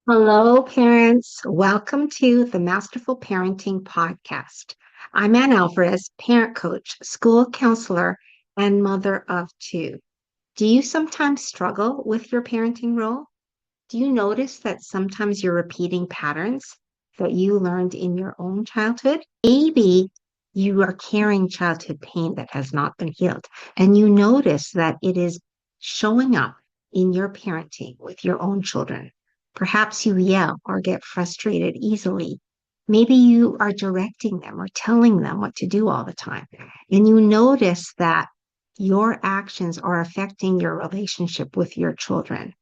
Hello, parents. Welcome to the Masterful Parenting Podcast. I'm Anne Alvares, parent coach, school counselor, and mother of two. Do you sometimes struggle with your parenting role? Do you notice that sometimes you're repeating patterns that you learned in your own childhood? Maybe you are carrying childhood pain that has not been healed, and you notice that it is showing up in your parenting with your own children. Perhaps you yell or get frustrated easily. Maybe you are directing them or telling them what to do all the time, and you notice that your actions are affecting your relationship with your children.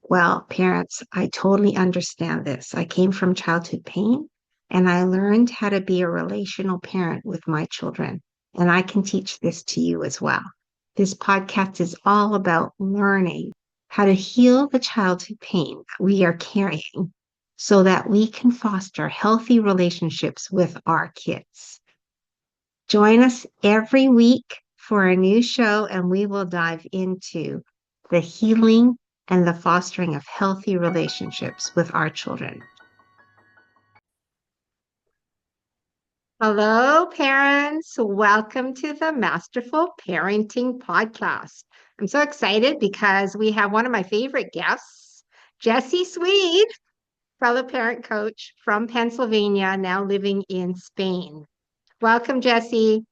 Well, parents, I totally understand this. I came from childhood pain and I learned how to be a relational parent with my children. And I can teach this to you as well. This podcast is all about learning how to heal the childhood pain that we are carrying so that we can foster healthy relationships with our kids. Join us every week for a new show, and we will dive into the healing and the fostering of healthy relationships with our children. Hello, parents. Welcome to the Masterful Parenting Podcast. I'm so excited because we have one of my favorite guests, Jesse Sweed, fellow parent coach from Pennsylvania, now living in Spain. Welcome, Jesse.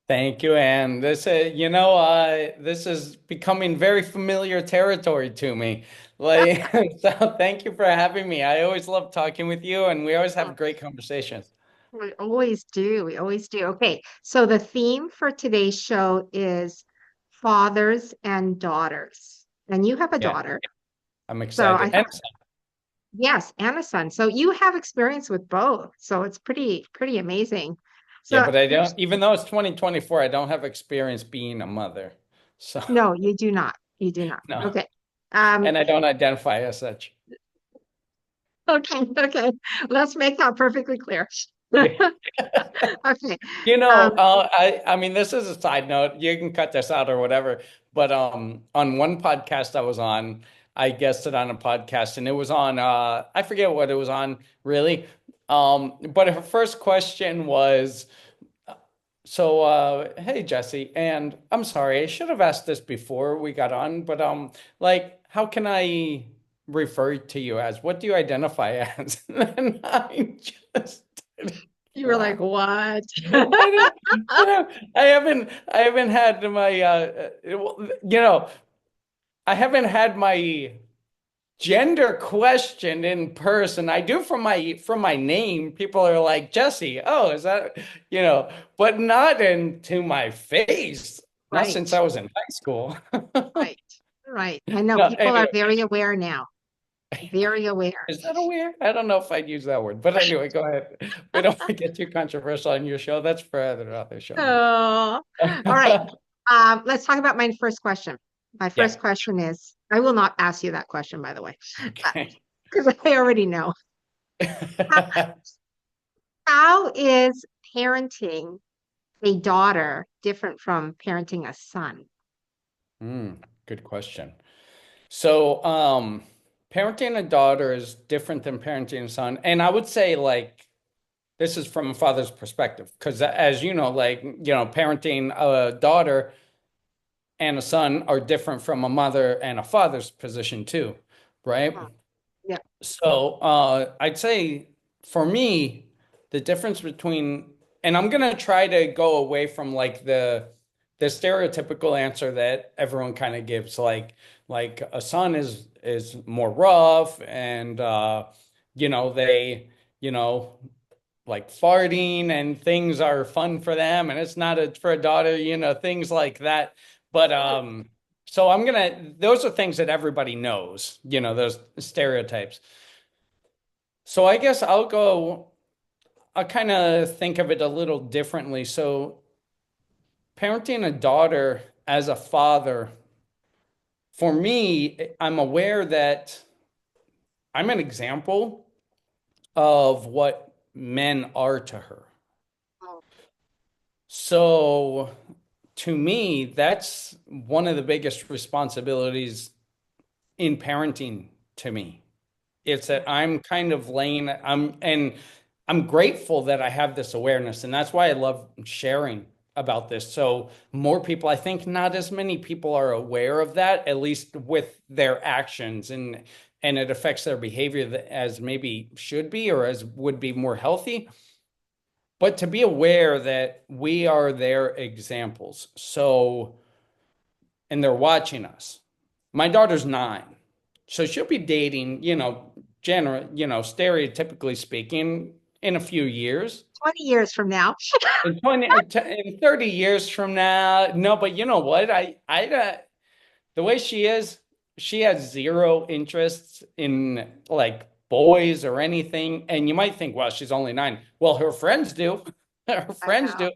Thank you, Anne. This is becoming very familiar territory to me. Like, so thank you for having me. I always love talking with you, and we always have great conversations. We always do. We always do. Okay. So the theme for today's show is fathers and daughters. And you have a Yeah, daughter. I'm So I excited. And thought, yes, and a son. So you have experience with both. So it's pretty amazing. yeah, So but I don't, even though it's 2024, I don't have experience being a mother. So, no, you do not. You do not. no, Okay. Um, and I don't identify as such. okay, okay. Let's make that perfectly clear. Okay. Um, I mean, this is a side note. You can cut this out or whatever. But on one podcast I was on, I guested on a podcast, and it was on I forget what it was on really. But her first question was, hey Jesse, and I'm sorry, I should have asked this before we got on, but like, how can I refer to you as? What do you identify as? And I just you were like, laughed. what? I haven't had my I haven't had my gender questioned in person. I do from my name. People are like, Jesse, oh, is that, but not into my face. Not since Right, I was in high school. right, right. I know No, people are anyway, very aware now. Very aware. is that a weird? I don't know if I'd use that word, but anyway, go ahead. We don't want to get too controversial on your show. That's for other shows. Oh, all right. Let's talk about my first question. My Yeah. first question is, I will not ask you that question, by the way, Okay. because I already know. How, how is parenting a daughter different from parenting a son? Good question. So, parenting a daughter is different than parenting a son. And I would say, like, this is from a father's perspective, because as you know, parenting a daughter and a son are different from a mother and a father's position too, right? Oh, yeah. So, I'd say for me, the difference between, and I'm gonna try to go away from like the stereotypical answer that everyone kind of gives, like a son is more rough and they you know like farting and things are fun for them and it's not for a daughter, things like that. But so those are things that everybody knows, those stereotypes. So I guess I'll kind of think of it a little differently. So parenting a daughter as a father, for me, I'm aware that I'm an example of what men are to her. Oh, So to me, that's one of the biggest responsibilities in parenting to me. It's that I'm kind of laying, and I'm grateful that I have this awareness. And that's why I love sharing about this. So more people, I think not as many people are aware of that, at least with their actions, and it affects their behavior as maybe should be or as would be more healthy. But to be aware that we are their examples. So, and they're watching us. My daughter's 9. So she'll be dating, stereotypically speaking, in a few years. 20 years from now. In 30 years from now. No, but you know what? The way she is, she has zero interests in like boys or anything. And you might think, well, she's only 9. Well, her friends do. Her I friends know. do.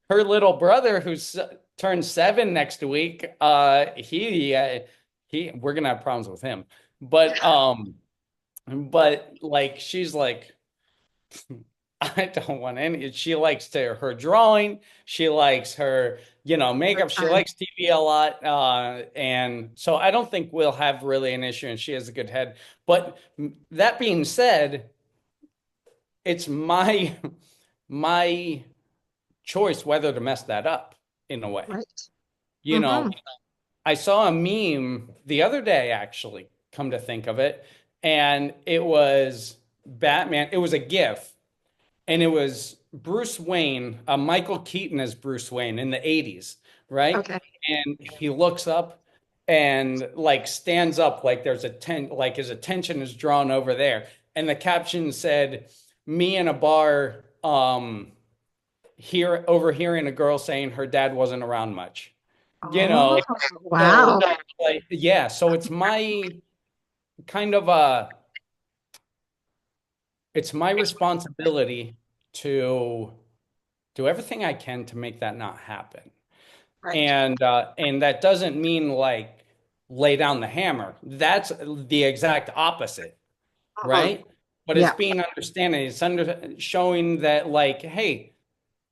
Her little brother, who's turned 7 next week, we're gonna have problems with him. But like she's like, I don't want any. She likes her drawing. She likes her, That's makeup. She fun. likes TV a lot. And so I don't think we'll have really an issue, and she has a good head. But that being said, it's my choice whether to mess that up in a way. Right. You Mm-hmm. know, I saw a meme the other day, actually, come to think of it, and it was Batman. It was a GIF, and it was Bruce Wayne, Michael Keaton as Bruce Wayne in the 80s, right? Okay. And he looks up and like stands up like like his attention is drawn over there. And the caption said, "Me in a bar, here overhearing a girl saying her dad wasn't around much." You Oh, know, so wow. like yeah, so it's my kind of it's my responsibility to do everything I can to make that not happen. Right. And that doesn't mean like lay down the hammer. That's the exact opposite, Mm-hmm. right? But it's Yeah. being understanding. It's showing that like, hey,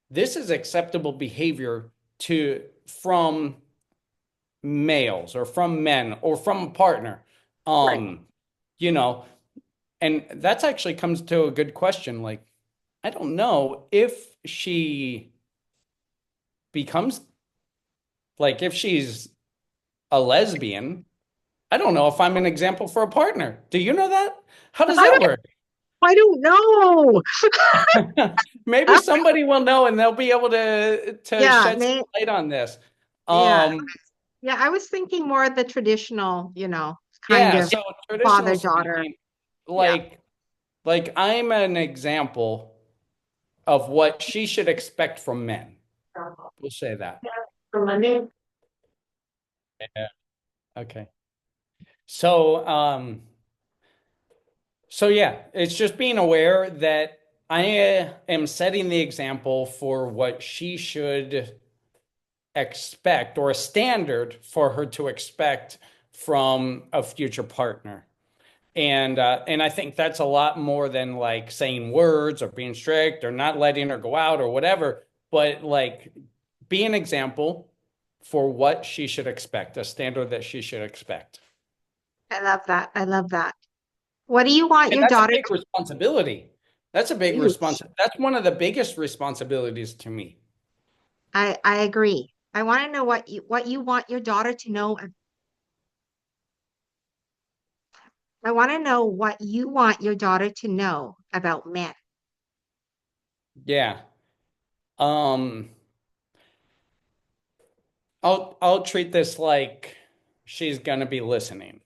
this is acceptable behavior to from males or from men or from a partner. Right. Um, you know, and that's actually comes to a good question. Like, I don't know if she becomes like if she's a lesbian, I don't know if I'm an example for a partner. Do you know that? How does I that don't, work? I don't know. Maybe Uh, somebody will know and they'll be able to yeah, shed some light on this. yeah. Um, Yeah, I was thinking more of the traditional, kind yeah, of so traditional father-daughter. speaking, Yeah. like I'm an example of what she should expect from men. We'll say that. Yeah. Okay. So, so yeah, it's just being aware that I am setting the example for what she should expect or a standard for her to expect from a future partner. And I think that's a lot more than like saying words or being strict or not letting her go out or whatever, but like be an example for what she should expect, a standard that she should expect. I love that. I love that. What do you want And your that's a daughter big responsibility. That's a big huge? responsibility. That's one of the biggest responsibilities to me. I agree. I want to know what you want your daughter to know. I want to know what you want your daughter to know about men. Yeah. Um, I'll treat this like she's gonna be listening,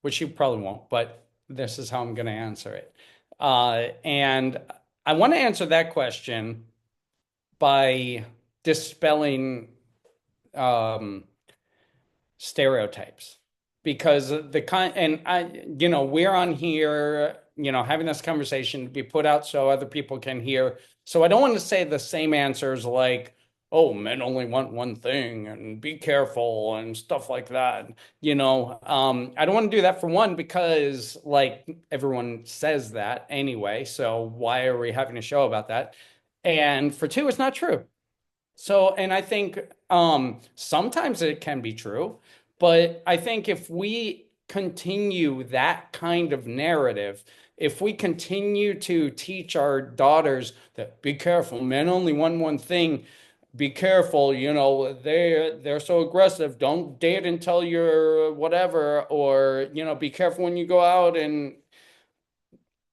which she probably won't, but this is how I'm gonna answer it. And I want to answer that question by dispelling um, stereotypes because the kind and we're on here having this conversation to be put out so other people can hear, so I don't want to say the same answers like, oh, men only want one thing and be careful and stuff like that. I don't want to do that for one because like everyone says that anyway, so why are we having a show about that? And for two, it's not true. So, and I think sometimes it can be true, but I think if we continue that kind of narrative, if we continue to teach our daughters that be careful, men only want one thing, be careful, they're so aggressive, don't date until you're whatever, or be careful when you go out, and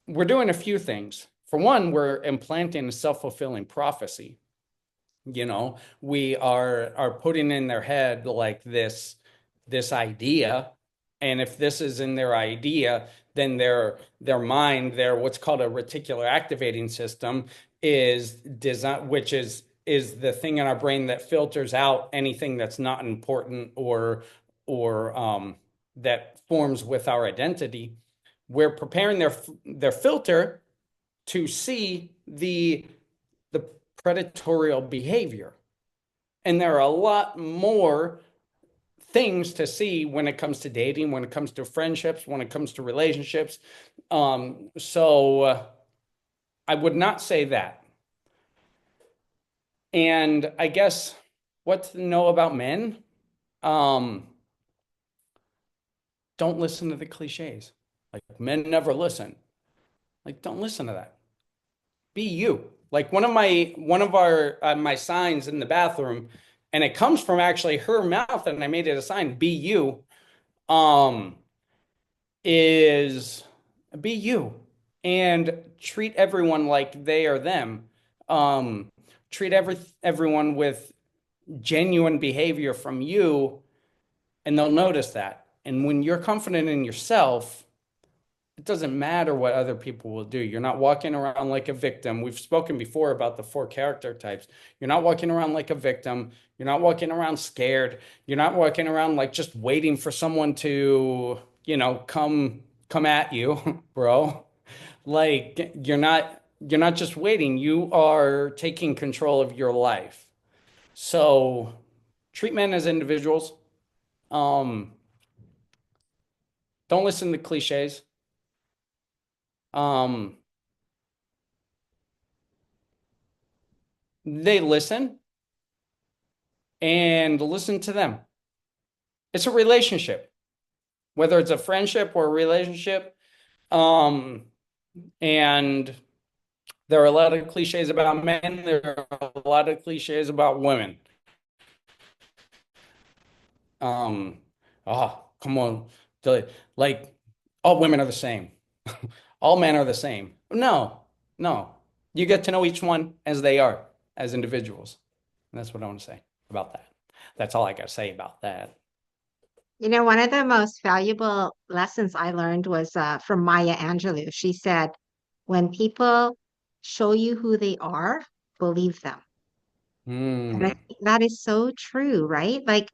we're doing a few things. For one, we're implanting a self-fulfilling prophecy. We are putting in their head like this idea, and if this is in their idea, then their mind, their what's called a reticular activating system is design, which is the thing in our brain that filters out anything that's not important or that forms with our identity. We're preparing their filter to see the predatorial behavior. And there are a lot more things to see when it comes to dating, when it comes to friendships, when it comes to relationships. So I would not say that. And I guess what to know about men? Um, don't listen to the cliches. Like men never listen. Like don't listen to that. Be you. Like my signs in the bathroom, and it comes from actually her mouth, and I made it a sign, be you, um, is be you and treat everyone like they are them. Um, treat everyone with genuine behavior from you, and they'll notice that. And when you're confident in yourself, it doesn't matter what other people will do. You're not walking around like a victim. We've spoken before about the four character types. You're not walking around like a victim. You're not walking around scared. You're not walking around like just waiting for someone to, come at you, bro. Like you're not just waiting. You are taking control of your life. So treat men as individuals. Um, don't listen to cliches. Um, they listen and listen to them. It's a relationship, whether it's a friendship or a relationship. Um, and there are a lot of cliches about men. There are a lot of cliches about women. Um, come on. Like, all women are the same. All men are the same. No, no. You get to know each one as they are, as individuals. And that's what I want to say about that. That's all I got to say about that. One of the most valuable lessons I learned was from Maya Angelou. She said, when people show you who they are, believe them. And I Hmm. think that is so true, right? Like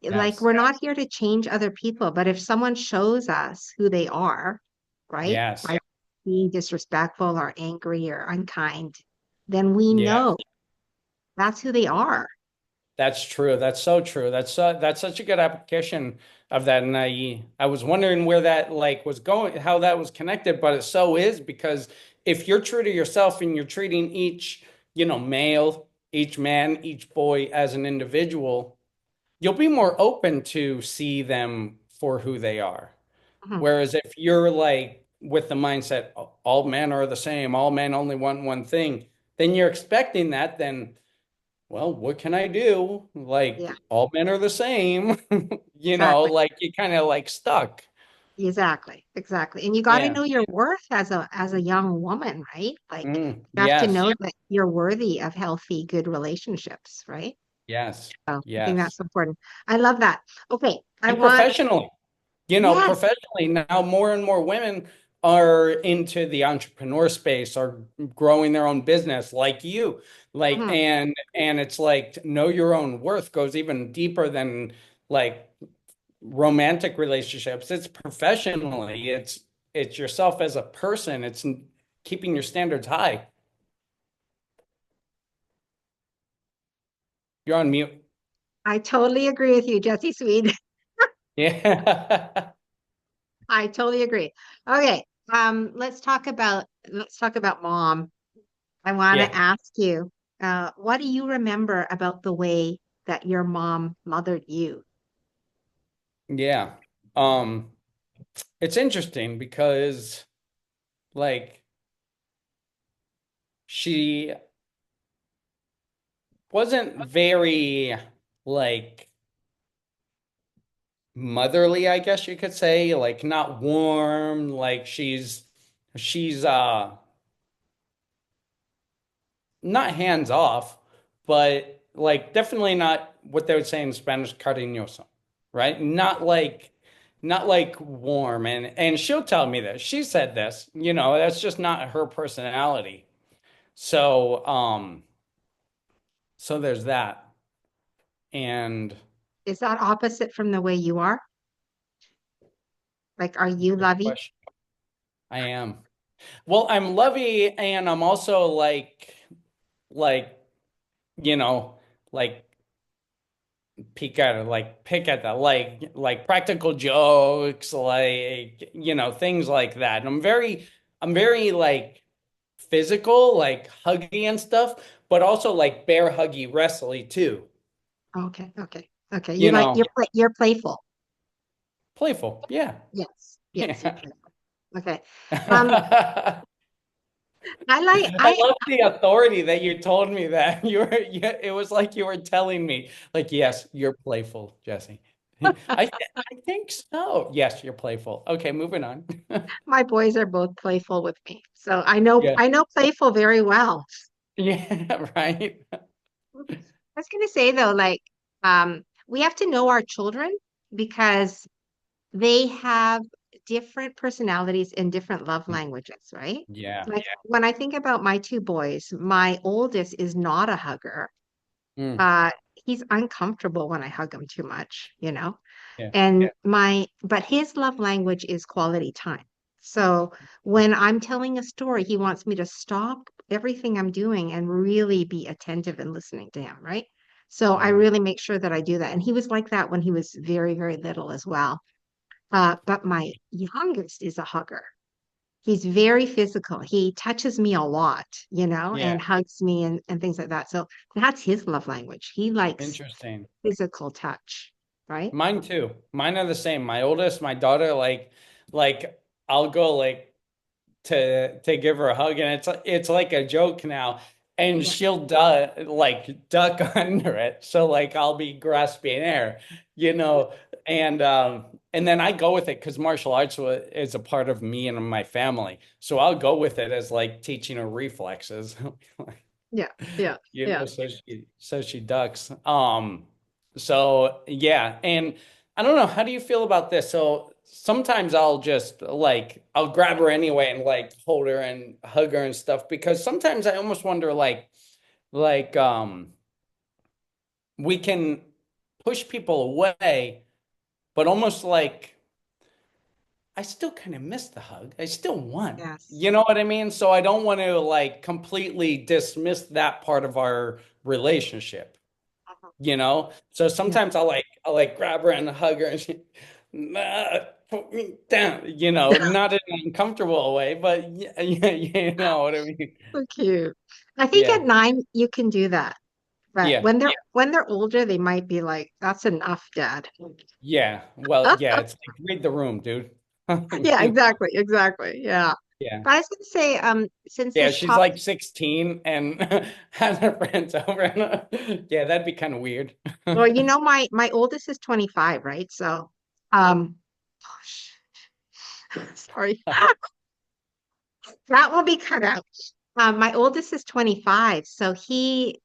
Yes. we're not here to change other people, but if someone shows us who they are, right? Yes. By being disrespectful or angry or unkind, then we Yes. know that's who they are. That's true. That's so true. That's such a good application of that. And I was wondering where that like was going, how that was connected, but it so is because if you're true to yourself and you're treating each, male, each man, each boy as an individual, you'll be more open to see them for who they are. Mhm. Whereas if you're like with the mindset, all men are the same, all men only want one thing, then you're expecting that, then well, what can I do? Yeah, Like all men are the same, exactly. like you kind of like stuck. Exactly. Exactly. And you got to Yeah. know your worth as a young woman, right? Like you have to Yes. know that you're worthy of healthy, good relationships, right? Yes. So I think Yes. that's important. I love that. Okay, I And want, professionally, yes. professionally now more and more women are into the entrepreneur space, are growing their own business like you. Like Mhm. and it's like know your own worth goes even deeper than like romantic relationships. It's professionally. It's yourself as a person. It's keeping your standards high. You're on mute. I totally agree with you, Jesse Sweed. Yeah. I totally agree. Okay, let's talk about mom. I want Yeah. to ask you, what do you remember about the way that your mom mothered you? Yeah. Um, it's interesting because like she wasn't very like motherly, I guess you could say, like not warm, like she's not hands off, but like definitely not what they would say in Spanish, cariñoso, right? Not like warm, and she'll tell me this. She said this, that's just not her personality. So so there's that. And Is that opposite from the way you are? Like, are you good lovey? question. I am. Well, I'm lovey and I'm also like, you know, like pick at the like practical jokes, like, things like that. And I'm very like physical, like huggy and stuff, but also like bear huggy wrestly too. Okay, okay, okay. You You like know, you're playful. playful. Yeah. Yes, yes, you're Yeah. playful. Okay. Um, I I like love the authority that you told me that. It was like you were telling me, like, yes, you're playful, Jesse. I think so. Yes, you're playful. Okay, moving on. my boys are both playful with me, so I know Yeah. I know playful very well. Yeah, right. I was gonna say though, like, we have to know our children because they have different personalities and different love languages, right? Yeah. Like when I think about my two boys, my oldest is not a hugger. Mm, Uh, he's uncomfortable when I hug him too much, you know? yeah. And but his love language is quality time. So when I'm telling a story, he wants me to stop everything I'm doing and really be attentive and listening to him, right? So I Mm, really make sure that I do that. And he was like that when he was very, very little as well. But my youngest is a hugger. He's very physical. He touches me a lot, yeah. and hugs me and things like that. So that's his love language. He likes Interesting. physical touch, right? Mine too. Mine are the same. My oldest, my daughter, like I'll go like to give her a hug, and it's like a joke now, and Yeah. she'll duck under it, so like I'll be grasping air, you know and then I go with it because martial arts is a part of me and my family, so I'll go with it as like teaching her reflexes. Yeah. Yeah. Yeah. So she ducks. So yeah, and I don't know, how do you feel about this? So sometimes I'll just like I'll grab her anyway and like hold her and hug her and stuff, because sometimes I almost wonder like we can push people away, but almost like I still kind of miss the hug. I still want, Yes. you know what I mean? So I don't want to like completely dismiss that part of our relationship. Uh-huh. So Yeah. sometimes I'll like grab her and hug her and she, nah, put me down, not in an uncomfortable way, but you know what I mean. So cute. I think Yeah. at 9 you can do that. But Yeah. when they're older, they might be like, that's enough, Dad. Yeah. Well, yeah, it's like read the room, dude. Yeah, You know? exactly, exactly. Yeah. Yeah. But I was gonna say, since Yeah, this she's topic, like 16 and has her friends over. Yeah, that'd be kind of weird. well, my oldest is 25, right? So, gosh, sorry, that will be cut out. My oldest is 25, so he,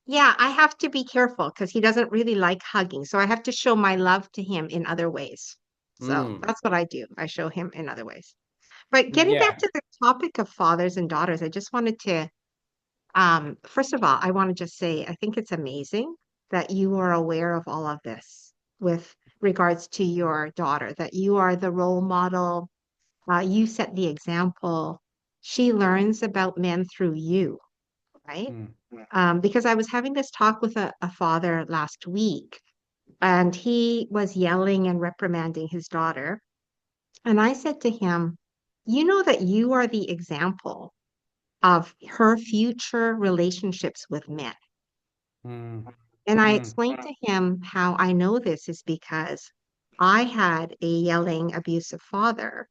yeah, I have to be careful because he doesn't really like hugging. So I have to show my love to him in other ways. So Mm. that's what I do. I show him in other ways. But getting back Yeah. to the topic of fathers and daughters, I just wanted to, first of all, I want to just say I think it's amazing that you are aware of all of this with regards to your daughter, that you are the role model, you set the example. She learns about men through you, right? Mm. Because I was having this talk with a father last week, and he was yelling and reprimanding his daughter. And I said to him, you know that you are the example of her future relationships with men. Mm. And I Mm. explained to him how I know this is because I had a yelling, abusive father.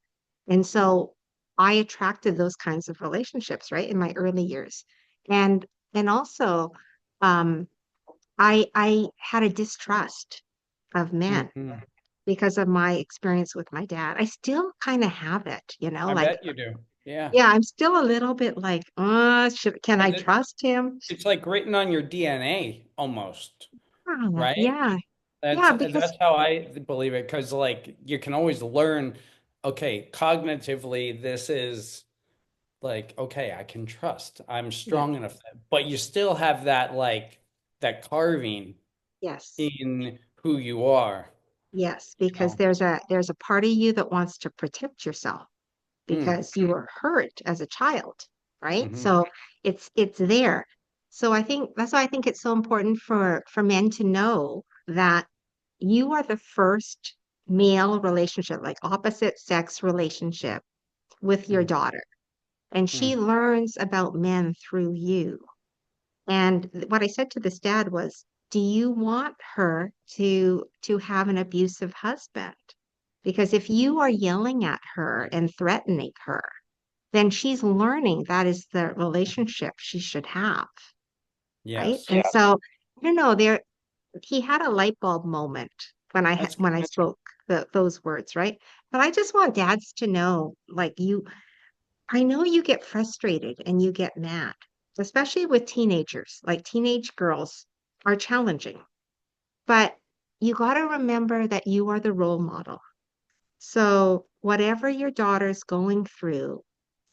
And so I attracted those kinds of relationships, right, in my early years. And and also um I had a distrust of men Hmm. because of my experience with my dad. I still kind of have it, I like, bet you do. Yeah. yeah, I'm still a little bit like, can I trust him? It's like written on your DNA almost, right? Yeah, yeah, because That's how I believe it, because like you can always learn, okay, cognitively, this is like, okay, I can trust. I'm yeah, strong enough, but you still have that like that carving yes. in who you are, Yes, you because know. there's a part of you that wants to protect yourself Mm, because you were hurt as a child, right? hmm. So it's there. So I think that's why I think it's so important for men to know that you are the first male relationship, like opposite sex relationship with your Mm, daughter. And she mm, learns about men through you. And what I said to this dad was, do you want her to have an abusive husband? Because if you are yelling at her and threatening her, then she's learning that is the relationship she should have, right? yes. And so I don't know, he had a light bulb moment That's when I spoke those words, right? But I just want dads to know, like I know you get frustrated and you get mad, especially with teenagers. Like teenage girls are challenging, but you got to remember that you are the role model. So, whatever your daughter's going through,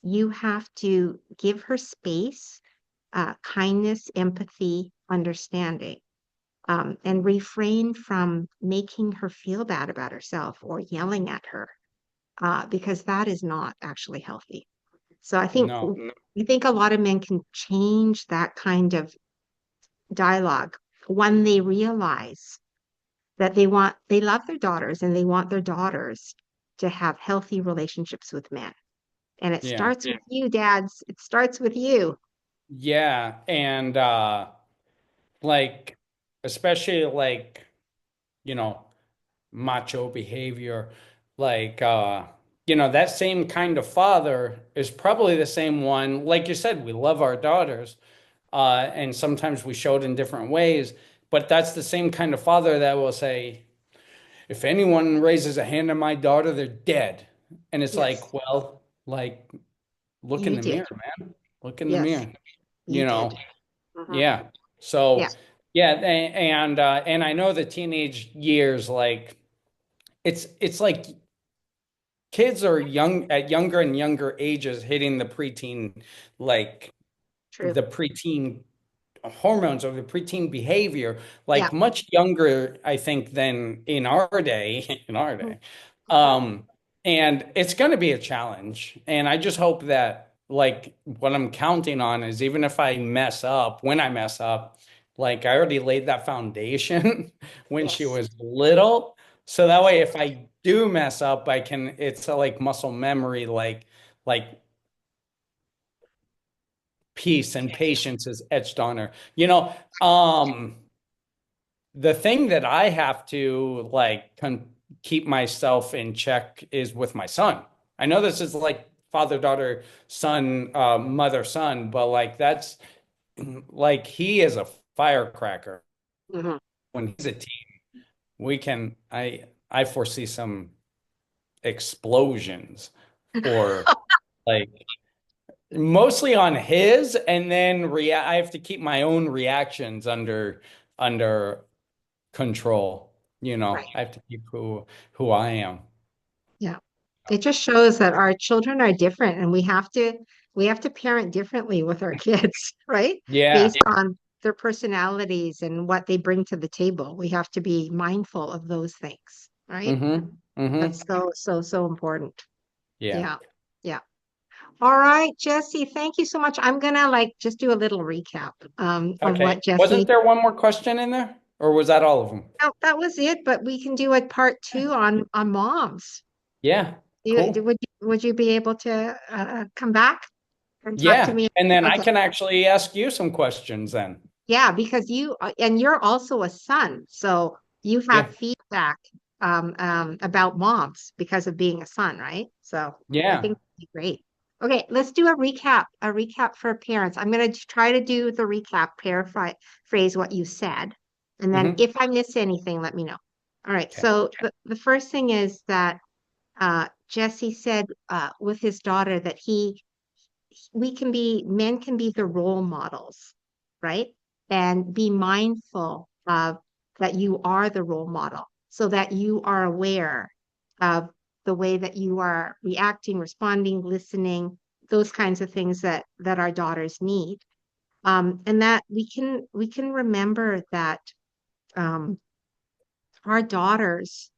you have to give her space, kindness, empathy, understanding, and refrain from making her feel bad about herself or yelling at her, because that is not actually healthy. So no, I think a lot of men can change that kind of dialogue when they realize that they love their daughters and they want their daughters to have healthy relationships with men. And it yeah. starts with you, dads. It starts with you. Yeah. And like especially like, you know, macho behavior. Like, that same kind of father is probably the same one. Like you said, we love our daughters, and sometimes we show it in different ways, but that's the same kind of father that will say, if anyone raises a hand on my daughter, they're dead. And it's Yes, like, well, like, look in you the did. mirror, man. Look in the Yes, mirror, you you did. know? Mhm. Yeah. Yeah, So, yeah, and I know the teenage years, like, it's like kids are young at younger and younger ages hitting the preteen, like true. the preteen hormones or the preteen behavior, Yeah. like much younger, I think, than in our day, in our Mhm. day. Mhm. Um, and it's going to be a challenge. And I just hope that, like, what I'm counting on is even if I mess up, when I mess up, like I already laid that foundation when she Yes. was little. So that way, if I do mess up, it's a, like muscle memory, like peace and patience is etched on her. The thing that I have to like keep myself in check is with my son. I know this is like father, daughter, son, mother, son, but like that's like he is a firecracker. Mhm. When he's a teen, I foresee some explosions or like mostly on his, and then I have to keep my own reactions under control. Right. I have to keep who I am. Yeah. It just shows that our children are different and we have to parent differently with our kids, right? Yeah. Based on their personalities and what they bring to the table. We have to be mindful of those things, right? Mm-hmm. That's Mm-hmm. so important. Yeah. Yeah. Yeah. All right, Jesse, thank you so much. I'm gonna like just do a little recap of Okay. what Wasn't Jesse. there one more question in there, or was that all of them? Oh, that was it, but we can do a part two on moms. Yeah. Would Cool. you be able to come back and talk to Yeah. me? And then I Okay. can actually ask you some questions then. Yeah, because and you're also a son, so you have Yeah. feedback. about moms because of being a son, right? So I Yeah. think it'd be great. Okay, let's do a recap for parents. I'm going to try to do the recap, paraphrase what you said. And then Hmm. if I miss anything, let me know. All right, Okay. so the first thing is that Jesse said with his daughter that men can be the role models, right? And be mindful of that you are the role model so that you are aware of the way that you are reacting, responding, listening, those kinds of things that our daughters need. And that we can remember that um, our daughters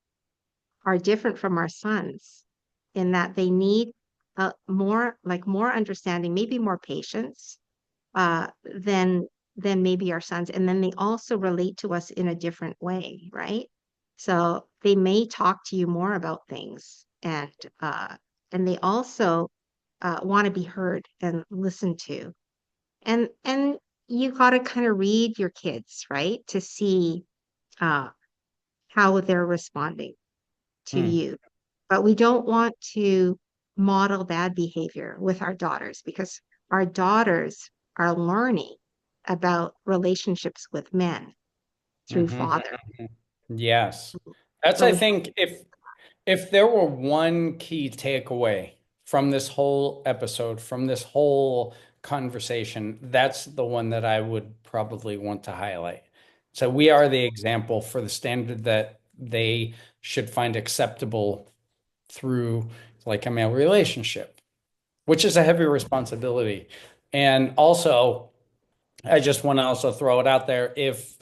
are different from our sons in that they need more understanding, maybe more patience uh, than than maybe our sons. And then they also relate to us in a different way, right? So they may talk to you more about things, uh, and they also want to be heard and listened to. And you got to kind of read your kids, right, to see uh, how they're responding to Hmm. you. But we don't want to model bad behavior with our daughters because our daughters are learning about relationships with men through Hmm. father. Yes. That's, So I we have, think, if there were one key takeaway from this whole episode, from this whole conversation, that's the one that I would probably want to highlight. So we are the example for the standard that they should find acceptable through like a male relationship, which is a heavy responsibility. And also, I just want to also throw it out there. If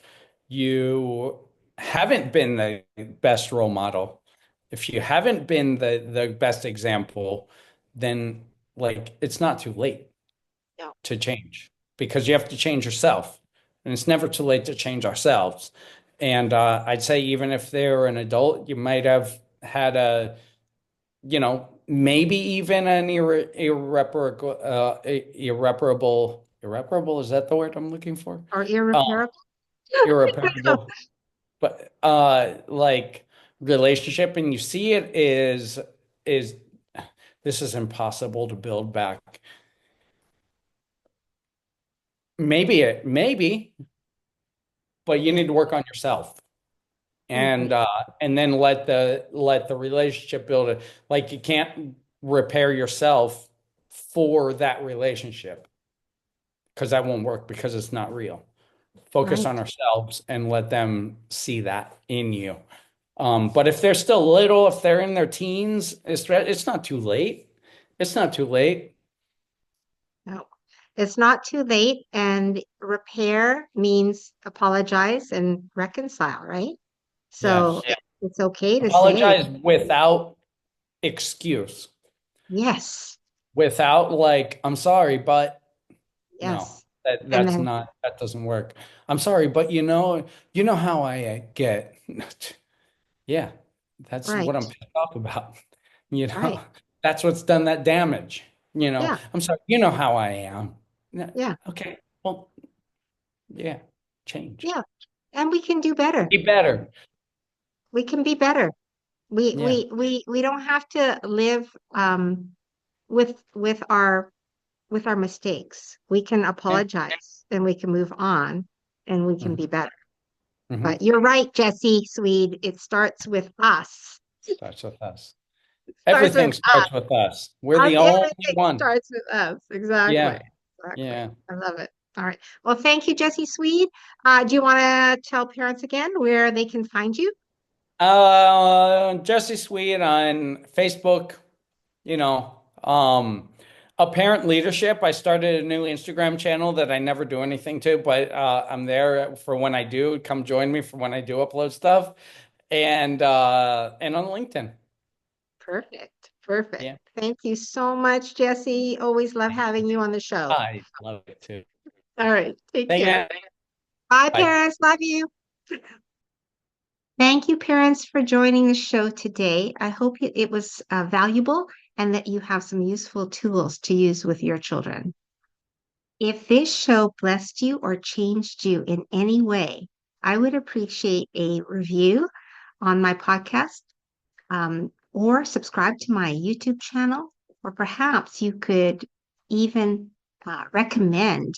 you haven't been the best role model, if you haven't been the best example, then like it's not too late no, to change because you have to change yourself. And it's never too late to change ourselves. And I'd say even if they're an adult, you might have had maybe even an irreparable, is that the word I'm looking for? or Um, irreparable. irreparable, but like relationship, and you see it is this is impossible to build back. Maybe, but you need to work on yourself Mhm. and then let the relationship build it. Like you can't repair yourself for that relationship because that won't work because it's not real. Focus Right. on ourselves and let them see that in you. But if they're still little, if they're in their teens, it's not too late. It's not too late. No, it's not too late. And repair means apologize and reconcile, right? So Yes. it's okay to say, Apologize without excuse, yes, without like, I'm sorry, but no, yes. that And that's then, not that doesn't work. I'm sorry, but you know how I get. Yeah, that's what I'm right, pissed off about. You right. know, that's what's done that damage. Yeah, I'm sorry, you know how I am. No, yeah, okay, well, yeah, change. yeah. And we can do better. Be better. We can be better. We Yeah. we we we don't have to live with our mistakes. We can Yeah. apologize and we can move on and we can Hmm. be better. Hmm. But you're right, Jesse Sweed. It starts with us. Starts with us. It starts with Everything us. starts with us. We're the only Everything one. starts with us. Exactly. Yeah. Exactly. Yeah. I love it. All right. Well, thank you, Jesse Sweed. Do you want to tell parents again where they can find you? Jesse Sweed on Facebook, you know, Apparent Leadership. I started a new Instagram channel that I never do anything to, but I'm there for when I do. Come join me for when I do upload stuff. And on LinkedIn. Perfect. Perfect. Yeah. Thank you so much, Jesse. Always love having you on the show. I love it too. All right. Take Thank care. you. Bye, Bye. parents. Love you. Thank you, parents, for joining the show today. I hope it was valuable and that you have some useful tools to use with your children. If this show blessed you or changed you in any way, I would appreciate a review on my podcast, or subscribe to my YouTube channel, or perhaps you could even recommend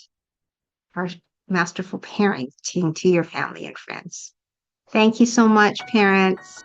our Masterful Parenting to your family and friends. Thank you so much, parents.